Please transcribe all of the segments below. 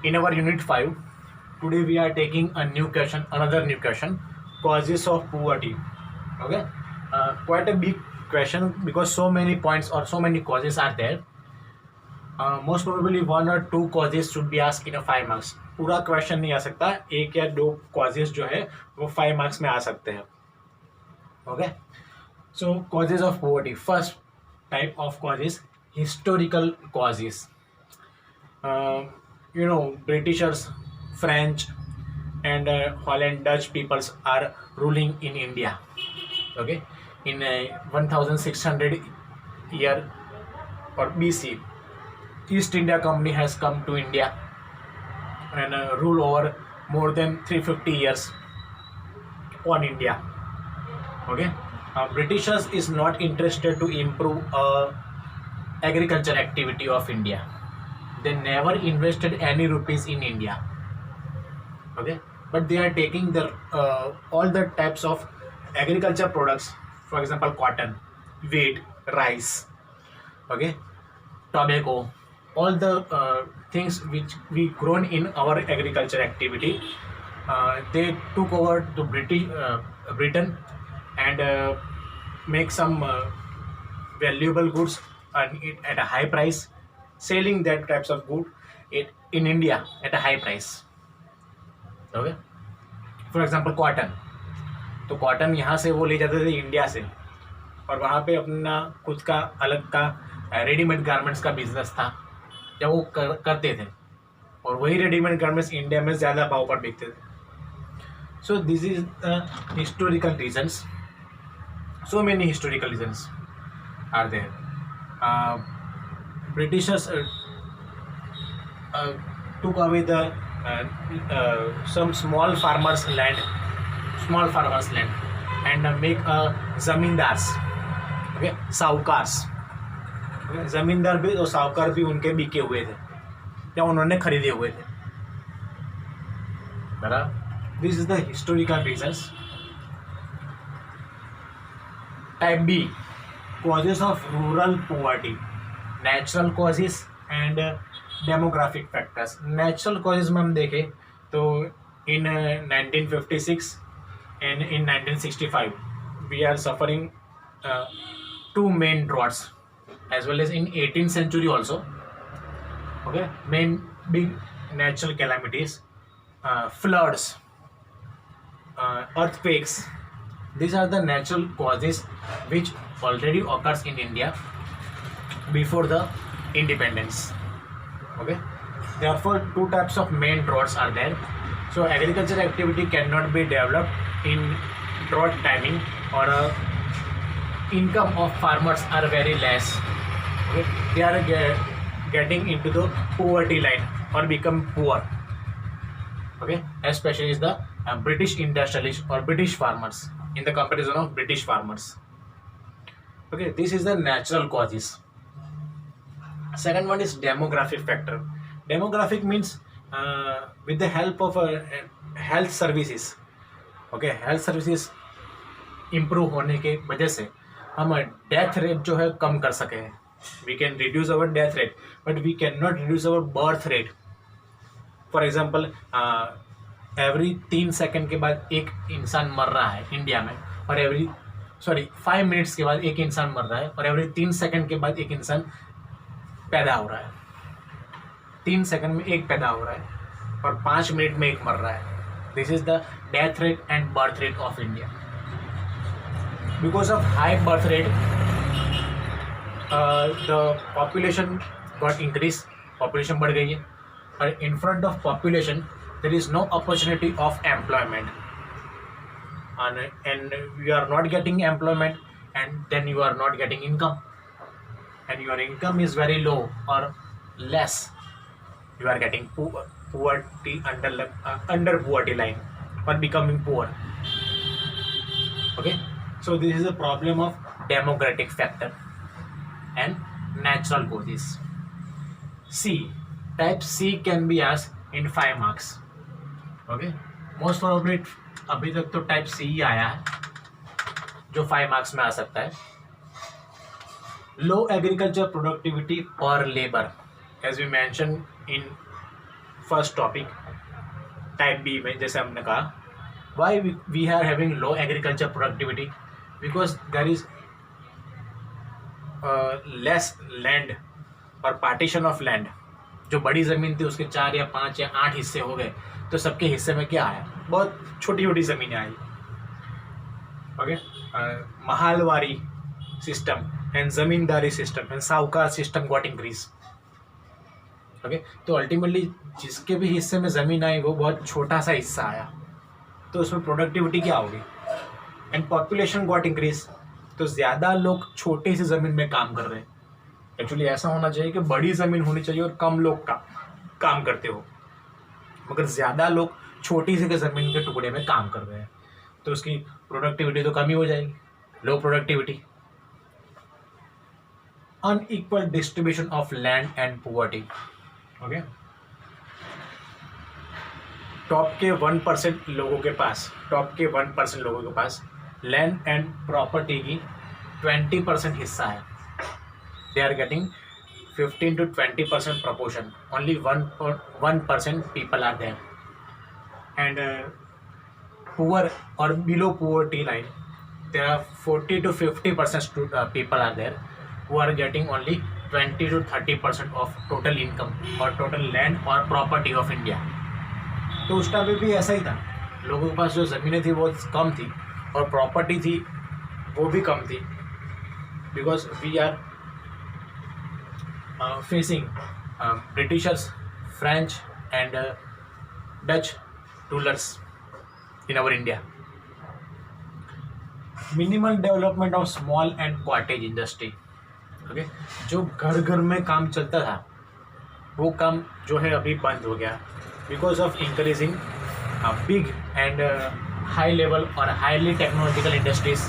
In our unit 5, today we are taking a new question, another new question, causes of poverty. Okay, quite a big question because so many points or so many causes are there. Most probably one or two causes should be asked in a 5 marks. पूरा question नहीं आ सकता, एक या दो causes जो है वो 5 marks में आ सकते हैं. Okay, so causes of poverty. First type of causes, historical causes. Britishers, French, and Holland Dutch peoples are ruling in India. Okay, in 1600 year or BC, East India Company has come to India and rule over more than 350 years on India. Okay, Britishers is not interested to improve agriculture activity of India. They never invested any rupees in India. Okay, but they are taking the all the types of agriculture products, for example cotton, wheat, rice, okay, tobacco, all the things which we grown in our agriculture activity. They took over to Britain and make some valuable goods and it at a high price, selling that types of good in India at a high price. Okay, for example cotton, तो cotton यहाँ से वो ले जाते थे India से और वहाँ पे अपना खुद का अलग का रेडीमेड गारमेंट्स का बिजनेस था या वो करते थे और वही रेडीमेड गारमेंट्स इंडिया में ज़्यादा भाव पर बिकते थे. So this is the historical reasons. So many historical reasons are there. Britishers took away the some small farmers land and make zamindars, okay, sahukars. okay, जमींदार भी और साहूकार भी उनके बिके हुए थे या उन्होंने खरीदे हुए थे. बराबर, this is the historical reasons. Type B, causes of rural poverty, natural causes and demographic factors. Natural causes में हम देखें तो in 1956 and in 1965 we are suffering two main droughts, as well as in 18th century also. Okay, main big natural calamities, floods, earthquakes. These are the natural causes which already occurs in India before the independence. Okay, therefore two types of main droughts are there. So agricultural activity cannot be developed in drought timing, or income of farmers are very less. Okay, they are getting into the poverty line or become poor. Okay, especially is the British industrialists or British farmers in the comparison of British farmers. Okay, this is the natural causes. Second one is demographic factor. Demographic means with the help of health services. Okay, health services improve होने के वजह से हम death rate जो है कम कर सके हैं. We can reduce our death rate, but we cannot reduce our birth rate. For example, every 3 second के बाद एक इंसान मर रहा है इंडिया में, और 5 मिनट्स के बाद एक इंसान मर रहा है, और एवरी 3 सेकंड के बाद एक इंसान पैदा हो रहा है. 3 सेकंड में एक पैदा हो रहा है और 5 मिनट में एक मर रहा है. This is the death rate and birth rate of India. Because of high birth rate the population got increase. Population बढ़ गई है, और in front of population there is no opportunity of employment, and you are not getting employment, and then you are not getting income, and your income is very low or less. You are getting poverty under poverty line or becoming poor. Okay, so this is a problem of demographic factor and natural causes. C, type C can be asked in 5 marks. Okay, most probably अभी तक तो type सी ही आया है जो 5 marks में आ सकता है. Low agriculture productivity per labour, as we mention in first topic type B में जैसे हमने कहा, why we are having low agriculture productivity, because there is less land और पार्टीशन ऑफ लैंड। जो बड़ी ज़मीन थी उसके 4 या 5 या 8 हिस्से हो गए, तो सबके हिस्से में क्या आया, बहुत छोटी छोटी ज़मीनें आई। Okay, Mahalwari system and zamindari system and sahukar system got increase. Okay, तो अल्टीमेटली जिसके भी हिस्से में ज़मीन आई वो बहुत छोटा सा हिस्सा आया, तो उसमें प्रोडक्टिविटी क्या होगी, एंड पॉपुलेशन गॉट इंक्रीज, तो ज़्यादा लोग छोटी सी ज़मीन में काम कर रहे हैं। एक्चुअली ऐसा होना चाहिए कि बड़ी ज़मीन होनी चाहिए और कम लोग काम करते हो, मगर ज़्यादा लोग छोटी सी ज़मीन के टुकड़े में काम कर रहे हैं, तो उसकी प्रोडक्टिविटी तो कम ही हो जाएगी, लो productivity. Unequal distribution of land and poverty. Okay, top के 1% लोगों के पास लैंड एंड प्रॉपर्टी की 20% हिस्सा है। They are getting 15 to 20% proportion. Only 1% people are there, and poor or below poverty line, there are 40 to 50% people are there who are getting only 20 to 30% of total income or total land or property of India. तो उस time पे भी ऐसा ही था, लोगों के पास जो ज़मीनें थी वो कम थी और प्रॉपर्टी थी वो भी कम थी, because we are facing Britishers, French and Dutch rulers in our India. Minimal development of small and cottage industry. Okay, जो घर घर में काम चलता था वो काम जो है अभी बंद हो गया, because of increasing big and high level और highly technological industries.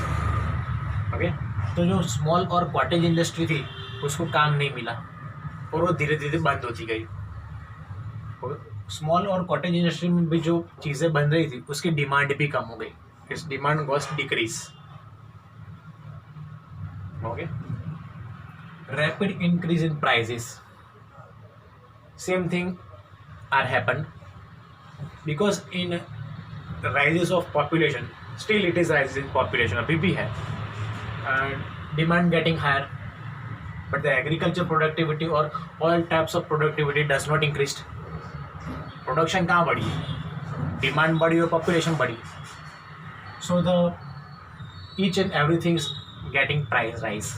Okay, तो जो स्मॉल और कॉटेज इंडस्ट्री थी उसको काम नहीं मिला और वो धीरे धीरे बंद होती गई। स्मॉल और कॉटेज इंडस्ट्री में भी जो चीज़ें बन रही थी उसकी डिमांड भी कम हो गई, इस demand was decrease. Okay, rapid increase in prices, same thing are happen because in rises of population, still it is rises in population, अभी भी है, demand getting higher, but the agriculture productivity or all types of productivity does not increase. Production कहाँ बढ़ी, demand बढ़ी और population बढ़ी, so the each and everything is getting price rise,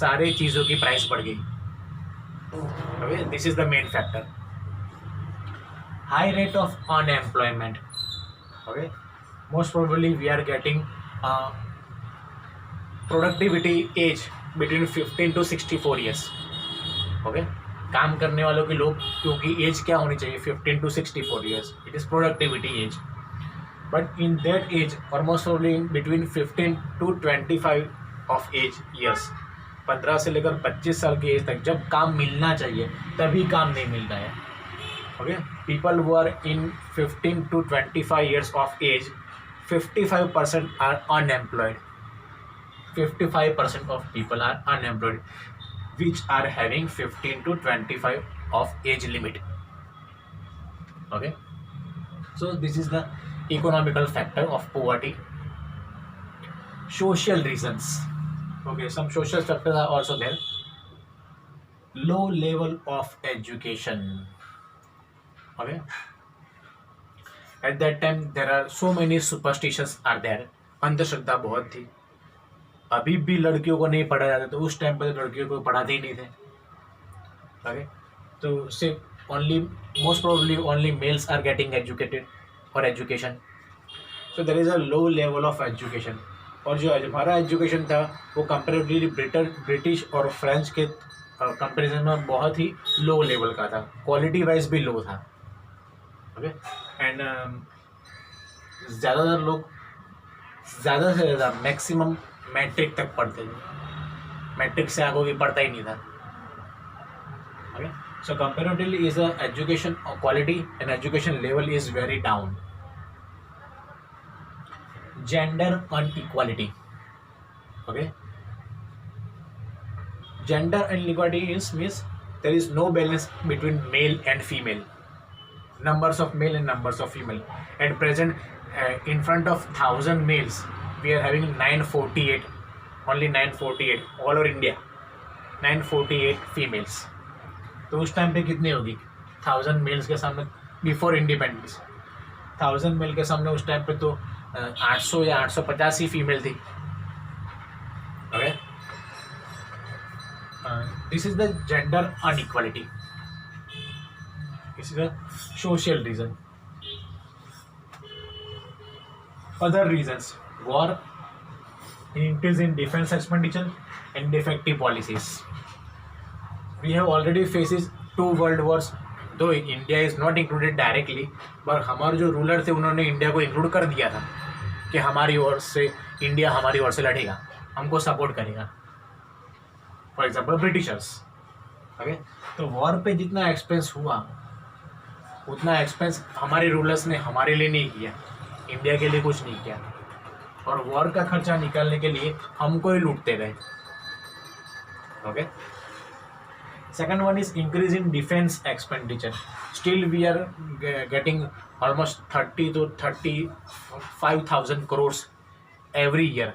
सारे चीज़ों की प्राइस बढ़ गई। Okay, this is the main factor. High rate of unemployment. Okay, most probably we are getting productivity age between 15 to 64 years. Okay, काम करने वालों के लोग क्योंकि एज क्या होनी चाहिए 15 to 64 years, it is productivity age, but in that age almost probably between 15 to 25 of age years, 15 से लेकर 25 साल की एज तक जब काम मिलना चाहिए तभी काम नहीं मिल रहा है। Okay, people who are in 15 to 25 years of age, 55% are unemployed, 55% of people are unemployed, which are having 15 to 25 of age limit. Okay, so this is the economical factor of poverty. Social reasons. Okay, some social factors are also there. Low level of education. Okay, at that time there are so many superstitions are there, अंधश्रद्धा बहुत थी, अभी भी लड़कियों को नहीं पढ़ा जाता, तो उस टाइम पर लड़कियों को पढ़ाते ही नहीं थे। ओके, तो सिर्फ only most probably only males are getting educated for education, so there is a low level of education. और जो हमारा एजुकेशन था वो कंपेरेटिवली ब्रिटिश और फ्रेंच के कंपेरिजन में बहुत ही लो लेवल का था, क्वालिटी वाइज भी लो था। ओके, एंड ज़्यादातर लोग ज़्यादा से ज़्यादा मैक्सिमम मैट्रिक तक पढ़ते थे, मैट्रिक से आगे भी पढ़ता ही नहीं था। Okay, so comparatively is the education quality and education level is very down. Gender inequality. Okay, gender inequality is means there is no balance between male and female. numbers of male and numbers of female. At present, in front of 1,000 males, we are having 948, only 948 all over India, 948 females. तो उस time पे कितनी होगी 1,000 mails के सामने, before independence 1,000 mail के सामने उस टाइम पे तो 800 या 850 ही फीमेल थी. Okay, this is the gender inequality. This is a social reason. Other reasons: war, increase in defense expenditure, and defective policies. We have already faces 2 world wars. Though India is not included directly, but हमारे जो ruler थे उन्होंने India को include कर दिया था कि हमारी ओर से इंडिया हमारी ओर से लड़ेगा, हमको सपोर्ट करेगा. For example Britishers. ओके, तो वॉर पे जितना एक्सपेंस हुआ उतना एक्सपेंस हमारे रूलर्स ने हमारे लिए नहीं किया, इंडिया के लिए कुछ नहीं किया, और वॉर का खर्चा निकालने के लिए हमको ही लूटते गए. Okay, second one is increase in defence expenditure. Still we are getting almost 30 to 35,000 crores every year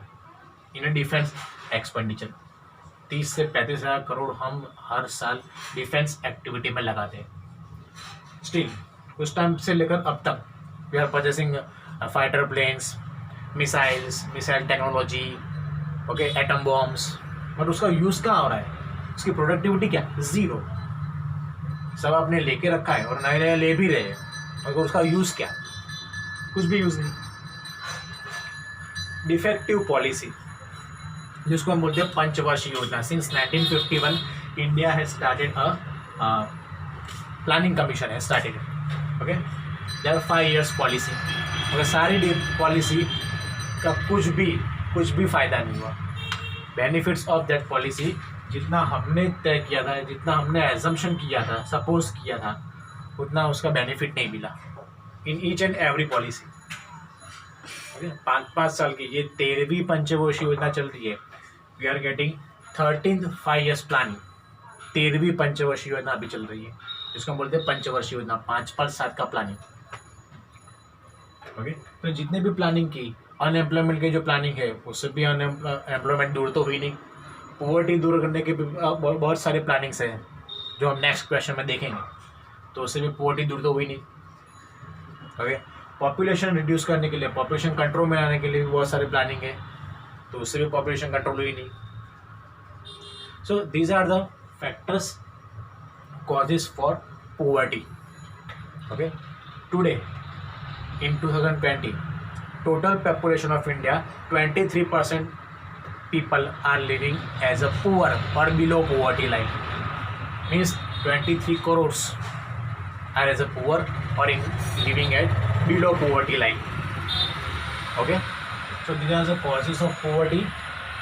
in defence expenditure. 30 से 35,000 करोड़ हम हर साल डिफेंस एक्टिविटी में लगाते हैं. स्टिल उस टाइम से लेकर अब तक we are purchasing fighter planes, missile technology, okay, atom bombs, but उसका यूज़ कहाँ हो रहा है, उसकी प्रोडक्टिविटी क्या, ज़ीरो. सब आपने लेके रखा है और नए नए ले भी रहे हैं, मगर उसका यूज़ क्या, कुछ भी यूज़ नहीं. डिफेक्टिव पॉलिसी, जिसको हम बोलते हैं पंचवर्षीय योजना. Since 1951 India has started a planning commission है started. Okay, there are 5 years policy, मगर सारी पॉलिसी का कुछ भी फ़ायदा नहीं हुआ. बेनिफिट्स ऑफ दैट पॉलिसी जितना हमने तय किया था, जितना हमने एजम्पशन किया था, सपोज किया था, उतना उसका बेनिफिट नहीं मिला in each and every policy. Okay, 5 साल की ये 13वीं पंचवर्षीय योजना चल रही है. We are getting 13th 5 years planning. 13वीं पंचवर्षीय योजना अभी चल रही है, जिसको हम बोलते हैं पंचवर्षीय योजना, 5 साल का प्लानिंग. ओके, तो जितने भी प्लानिंग की, अनएम्प्लॉयमेंट की जो प्लानिंग है उससे भी अनएम्प्लॉयमेंट दूर तो हुई नहीं. पॉवर्टी दूर करने के भी बहुत सारे प्लानिंग्स हैं जो हम नेक्स्ट क्वेश्चन में देखेंगे, तो उससे भी पॉवर्टी दूर तो हुई नहीं. ओके, पॉपुलेशन रिड्यूस करने के लिए, पॉपुलेशन कंट्रोल में आने के लिए भी बहुत सारे प्लानिंग है, तो उससे भी पॉपुलेशन कंट्रोल हुई नहीं. So these are the factors causes for poverty. Okay, today in 2020 total population of India, 23% people are living as a poor or below poverty line. Means 23 crores are as a poor or living at below poverty line. Okay, so these are the causes of poverty.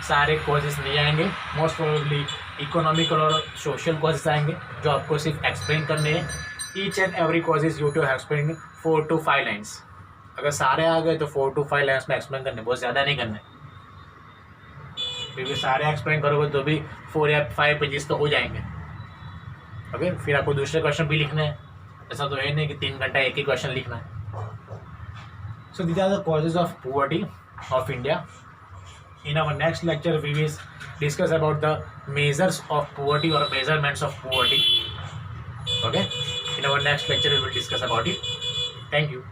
सारे causes नहीं आएंगे, most probably economical और social causes आएंगे जो आपको सिर्फ explain करने हैं. Each and every causes you to explain 4 to 5 lines. अगर सारे आ गए तो 4 to 5 lines में एक्सप्लेन करने, बहुत ज़्यादा नहीं करना है, क्योंकि सारे एक्सप्लेन करोगे तो भी 4 या 5 पेजेस तो हो जाएंगे. ओके, फिर आपको दूसरे क्वेश्चन भी लिखने हैं, ऐसा तो है नहीं कि 3 घंटा एक ही क्वेश्चन लिखना है. So these are the causes of poverty of India. In our next lecture, we will discuss about the measures of poverty or measurements of poverty. Okay. In our next lecture, we will discuss about it. Thank you.